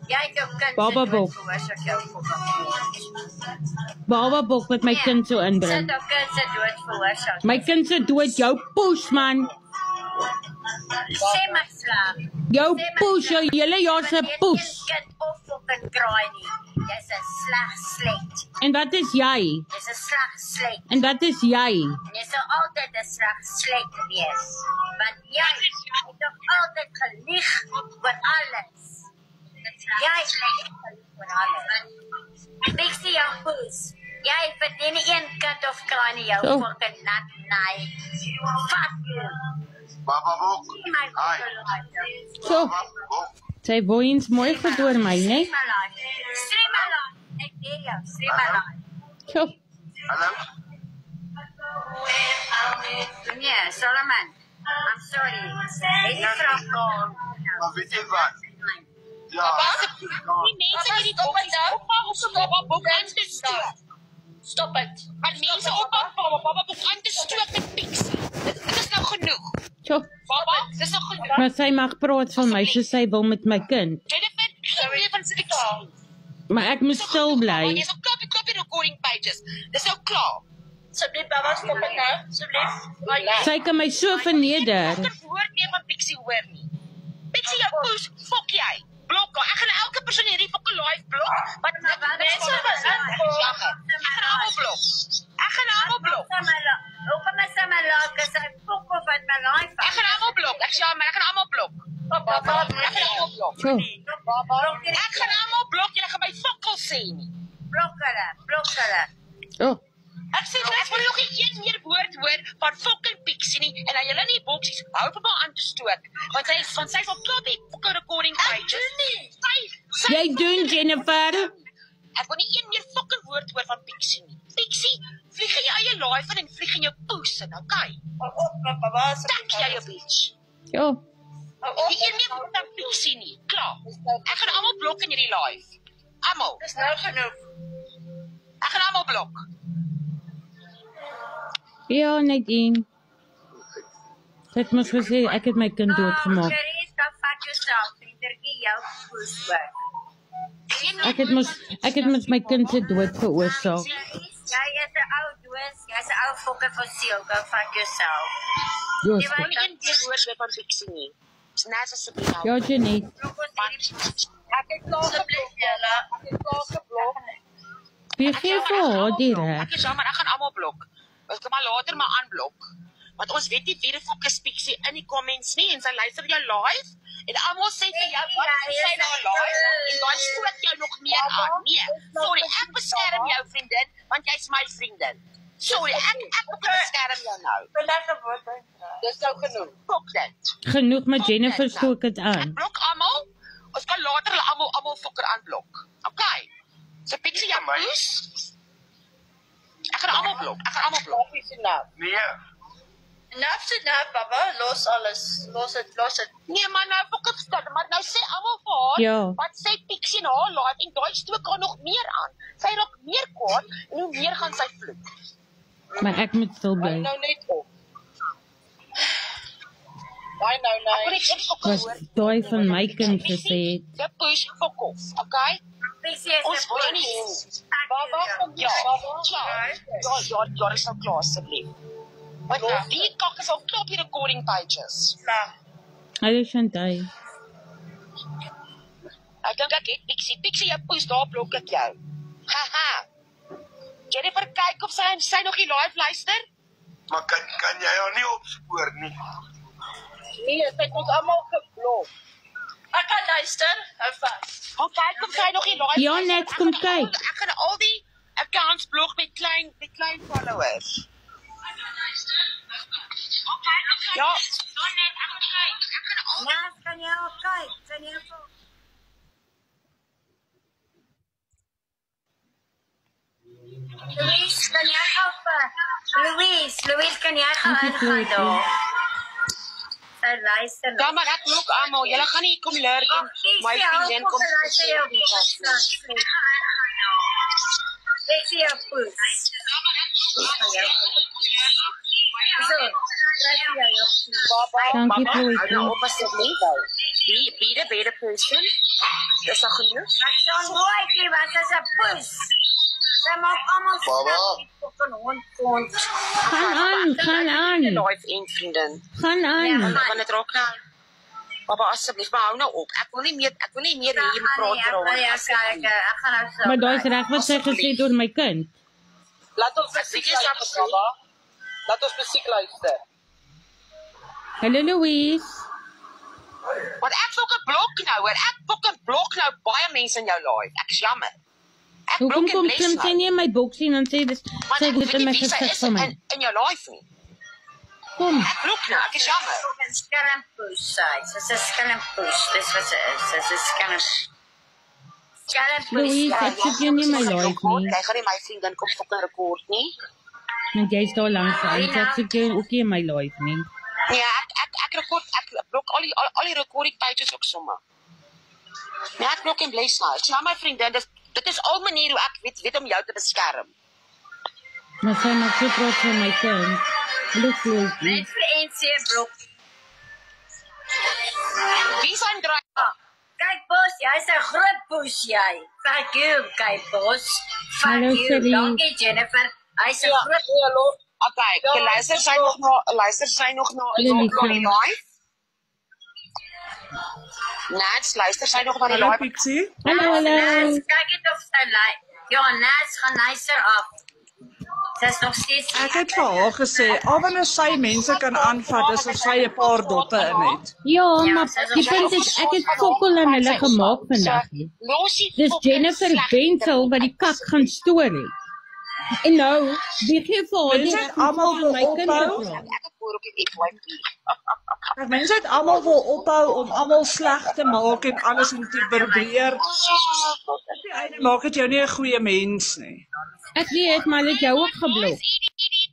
Jy het jou kind Baba Bok. veroorsaak jou Baba Bok wat my kind so inbring. Sit jou kind se dood veroorsaak. My kind se dood, jou poes man. Sê my slag. Jou poes, jou hele jaar se poes. Jy kind of fucking kraai nie. Jy's 'n sleg slet. En wat is jy? Jy's 'n sleg slet. En wat is jy? En jy sal altyd 'n sleg slet wees. Want jy het toch altyd gelieg oor alles. Jy het gelieg oor alles. Pixie jou poes. Jy verdien nie een kind of kraai nie jou fucking nat naai. Fuck you. Baba Bok. Hi. So. Sy woons mooi gedoor my, né? Stream my life. Ek leer jou. Stream my life. So. Hallo. Nee, Solomon. I'm sorry. Ek is vraag. Maar weet jy wat? Ja. Die mense hierdie bokkies opbouw of so Baba Bok aan te stoot. Stop het. Maar mense opbouw Baba Bok aan te stoot met Pixie. Dit is nou genoeg. So. Baba, dit is nou genoeg. Maar sy mag praat van my soos sy wil met my kind. Jennifer, geen meer van sy taal. Maar ek moet stil bly. Jy is al klaar op die recording pages. Dis nou klaar. Asseblief, Baba, stop het nou. Asseblief. Sy kan my so verneder. Ek kan woord meer van Pixie hoor nie. Pixie, jou poes, fok jy. Blok haar. Ek gaan elke persoon hierdie fucking live blok. Wat mense was in. Ek gaan allemaal blok. Ek gaan allemaal blok. Hoekom is sy my laat, is sy fok of wat my live Ek gaan allemaal blok. Ek sê, maar ek gaan allemaal blok. Ek gaan allemaal blok. So. Ek gaan allemaal blok. Jy gaan my fokkel sê nie. Blok hulle. Oh. Ek sê, ek wil nog nie een meer woord hoor van fucking Pixie nie, en dan julle in die boksies, hou vir my aan te stoot, want sy is al klaar die fucking recording pages. Ek doen nie. Jy doen, Jennifer. Ek wil nie een meer fucking woord hoor van Pixie nie. Pixie, vlieg in jou eie live en vlieg in jou poes in, okay? Stak jy jou bitch. Jo. Die een meer woord van Pixie nie, klaar. Ek gaan allemaal blok in hierdie live. Allemaal. Dis nou genoeg. Ek gaan allemaal blok. Ja, Nadine. Sy het mos gesê, ek het my kind doodgemaak. Cherise, dan vat jouself, Pieterkie, jou poes werk. Ek het mos my kind se dood veroorsaak. Jy is 'n ou doos, jy's 'n ou fokker fossiel, go fuck yourself. Joos. Jy wil nie een keer woord weer van Pixie nie. Dis net asseblief nou. Ja, Jenny. Ek het klaar geblok. Wie gee vir haar die reg? Ek is jammer, ek gaan allemaal blok. Ek kan maar later maar aanblok. Want ons weet nie wie die fok is Pixie in die comments nie, en sy luister jou live, en allemaal sê vir jou, wat is sy nou live, en dan stoot jou nog meer aan. Nee, sorry, ek beskerm jou vriendin, want jy is my vriendin. Sorry, ek beskerm jou nou. Dis nou genoeg. Fok dit. Genoeg met Jennifer stook het aan. Ek blok allemaal, ons kan later hulle allemaal fokker aanblok. Okay. So Pixie, jou poes. Ek gaan allemaal blok. Nee. Enough to enough, Baba, los alles. Los het. Nee, maar nou fokker stil, maar nou sê allemaal vir haar, Ja. wat sê Pixie in haar live, en daai stook haar nog meer aan. Sy raak meer kwaad, en hoe meer gaan sy vloek. Maar ek moet stil bly. net op. Ek wil nie geen fokker Was hoor. daai van my kind gesê het. Jy push fok off, okay? Pixie is Ons wil nie hê. Baba, ja, is nou klaar, asseblief. Want die kak is al klaar op die recording pages. Hallo Chantal. Ek dink ek het Pixie, jou poes, daar blok ek jou. Haha. Jennifer, kyk of sy nog die live luister. Maar kan jy haar nie opspoor nie? Nee, sy het ons allemaal geblok. Ek kan luister, hou vas. Gaan kyk of sy nog die live Ja, net kom kyk. Ek gaan al die accounts blok met klein followers. Ja. Naas, kan jy al kyk? Kan jy al... Louise, kan jy Louise, kan jy gaan ingaan daar? Sy luister nog. Ja, maar ek blok allemaal. Julle gaan nie kom lurk en my vriendin kom Ek sien jou poes. So, Dankie, Hou nou Floydie. op asseblief. Be the better person. Dis al genoeg. Ek sal nooit nie, want sy is 'n poes. Sy maak almal Baba. snap die fucking hond kont. Gaan aan. Live en vriendin. Gaan aan. Want dit raak nou. Baba, asseblief, maar hou nou op. Ek wil nie meer hier praat oor hom. Ek gaan nou so. Maar daai is reg wat sy gesê het oor my kind. Laat ons musiek luister, Baba. Laat ons musiek luister. Hallo Louise. Want ek fucking blok nou, hoor. Ek fucking blok nou baie mense in jou live. Ek is jammer. Ek Hoekom blok en kom bless Kim nou. sê nie in my boksie en dan sê dis Want sy ek dit weet in nie my wie sy gesig is van my. in jou live nie. Kom. Ek blok nou, ek is jammer. Fucking skelmpoes sy. Sy's 'n skelmpoes. Dis wat sy is. Sy's 'n skelmpoes. Louise, ek soek jou nie in my live nie. Jy gaan nie my vriendin kom fucking rekord nie. Want jy is daar langs aan. Ek soek jou ook nie in my live nie. Nee, ek blok al die recording pages ook sommer. Nee, ek blok en bless nou. Ek sê my vriendin, dit is al manier hoe ek weet om jou te beskerm. Maar sy maak so trots van my kind. Hallo Floydie. Net vir NC blok. Wie zijn draai? Kyk Bos, jy's 'n groot poes jy. Fuck you, kyk Bos. Fuck Hallo, you. Sally. Dankie Jennifer. Hy's 'n groot Hallo. Okay, luister sy nog na die live? Nats, luister sy nog na die Hallo live? Pixie. Hallo. Nas, kyk dit of sy like. Ja, Nas gaan nicer af. Sy's nog steeds Ek het vir haar gesê, al wanneer sy mense kan aanvat, is of sy 'n paar doppe in het. Ja, maar die punt is ek het fokol aan hulle gemaak vandag. Dis Jennifer Wenzel wat die kak gaan stoor het. En nou, wie gee vir haar die Mense het almal wil my kind ophou. te praat? Ek het hoor op die FYP. Mense het almal wil ophou om almal sleg te maak en alles om te probeer. Die einde maak dit jou nie 'n goeie mens nie. Ek weet, maar hulle het jou ook geblok.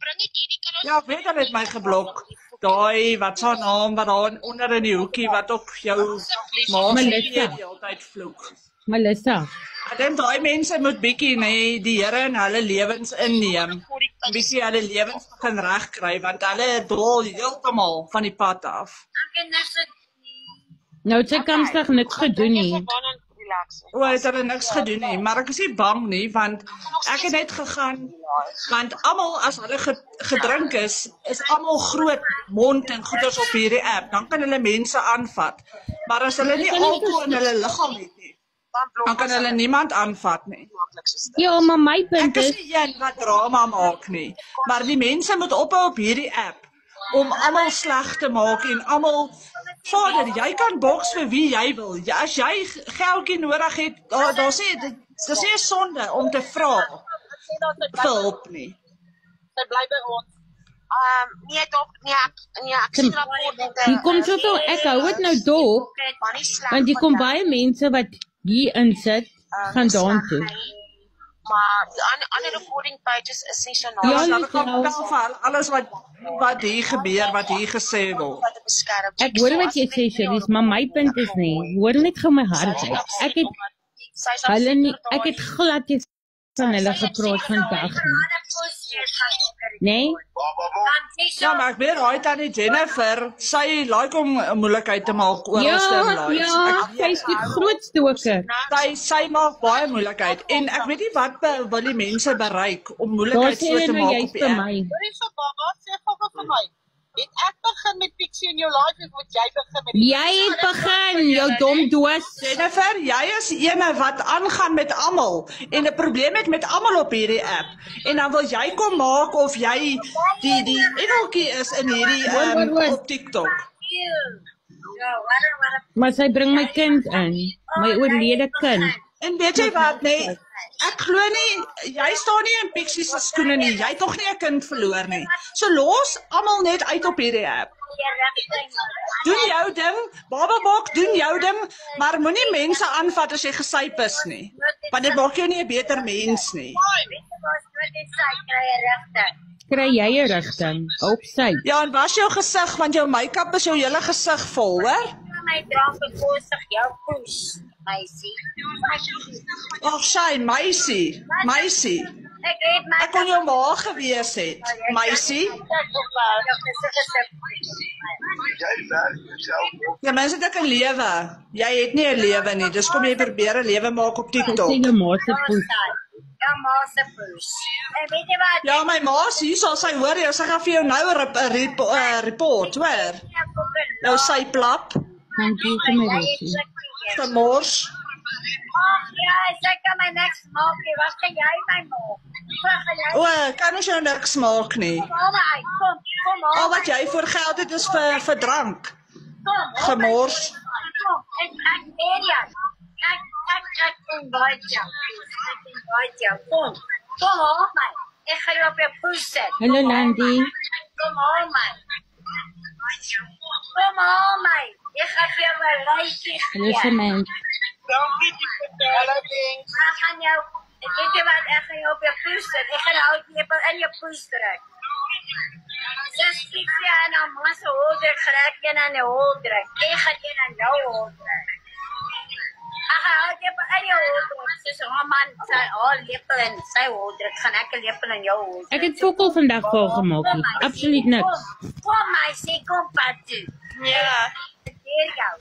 Bring dit hierdie kan ons. Ja, ek weet hulle het my geblok. Daai, wat sy naam, wat daar onder in die hoekie, wat op jou ma Melissa. die hele tyd vloek. Melissa, Ek dink daai mense moet bietjie die Here in hulle lewens inneem. Bietjie hulle lewens begin regkry want hulle dwaal heeltemal van die pad af. Ek het niks nou het sy kanstig niks gedoen nie. O, het hulle niks gedoen nie, maar ek is nie bang nie want ek het net gegaan want almal as hulle gedrink is almal groot mond en goeders op hierdie app. Dan kan hulle mense aanvat. Maar as hulle nie alkohol in hulle liggaam het nie, dan kan hulle niemand aanvat nie. Ja, maar my Ek punt is is, nie een wat drama maak nie, maar die mense moet ophou op hierdie app om almal sleg te maak en almal Vader, jy kan boks vir wie jy wil. Ja, as jy geldjie nodig het, daar sê dis nie 'n sonde om te vra vir hulp nie. Sy bly by ons. Ek sien rapport met hier kom soveel, ek hou dit nou dop, want hier kom baie mense wat hier insit, gaan daartoe. Maar die ander recording pages is nie so Ja, Ja, dan net gaan nou. tel vir alles wat hier gebeur, wat hier gesê word. te beskerm. Ek hoor wat jy sê, Cherise, maar my punt is nie, hoor net gou my hart uit. Ek het glad nie van hulle gepraat vandag nie. Nee? Ja, maar ek weet hy tannie Jennifer, sy like om 'n moeilikheid te maak oor Ja, ons stemlies. ja, sy is die groot stoker. Sy maak baie moeilikheid en ek weet nie wat wil die mense bereik om Daar moeilikheid sê so hulle te nou maak juist op die vir app. my. Hoorie so Baba, sê gou vir my. Het ek begin met Pixie in jou live of moet jy begin met Jy het begin, jou dom doos. Jennifer, jy is ene wat aangaan met almal en 'n probleem het met almal op hierdie app. En dan wil jy kom maak of jy die engeltjie is in hierdie Hoor. op TikTok. Maar sy bring my kind in, my oorlede kind. En weet jy wat, nee, ek glo nie, jy staan nie in Pixie se skoene nie, jy het nog nie 'n kind verloor nie. So los almal net uit op hierdie app. Doen jou ding, Baba Bok, doen jou ding, maar moenie mense aanvat as jy gesyp is nie. Want dit maak jou nie 'n beter mens nie. Kry jy 'n rigting op sy? Ja, en was jou gesig, want jou make-up is jou hele gesig vol, hoor? My drank bekostig jou poes, meisie. Ag, sy, meisie. Ek het my Ek kon jou ma gewees het, meisie. Jy werk jouself op. Ja, mens het ook 'n lewe. Jy het nie 'n lewe nie. Dis kom jy probeer 'n lewe maak op Sy TikTok. sê jou ma se poes. Ja, ma se poes. En weet jy wat? Ja, my ma's hier, sal sy hoor jy, sy gaan vir jou nou 'n report, hoor. Nou sy plap, Dankie vir my Rosie. gemors. Ag ja, sy kan my niks maak nie. Wat gaan jy my maak? Wat gaan jy? O, kan ons jou niks maak nie. Kom maar, kom maar. Al wat jy voor geld het is vir drank. Kom, Gemors. Kom, ek weet jy. Ek invite jou. Ek invite jou. Kom haal my. Ek gaan jou op jou poes sit. Hallo Landy. Kom haal my. Kom haal my. Ek gaan vir jou 'n lytjie Hallo gee. Samantha. Dankie vir hallo links. Ek gaan jou, weet jy wat, ek gaan jou op jou poes sit. Ek gaan die houtlepel in jou poes druk. Dis Pixie en haar ma se holdruk gerek een aan die holdruk. Ek gaan een aan jou holdruk. Ek gaan houtlepel in jou holdruk. Soos haar man sy haar lepel in sy holdruk, gaan ek 'n lepel in jou holdruk. Ek het sokkel vandag vol gemaak nie. Absoluut niks. Kom my sê, kom pad toe. Ja. Ek leer jou.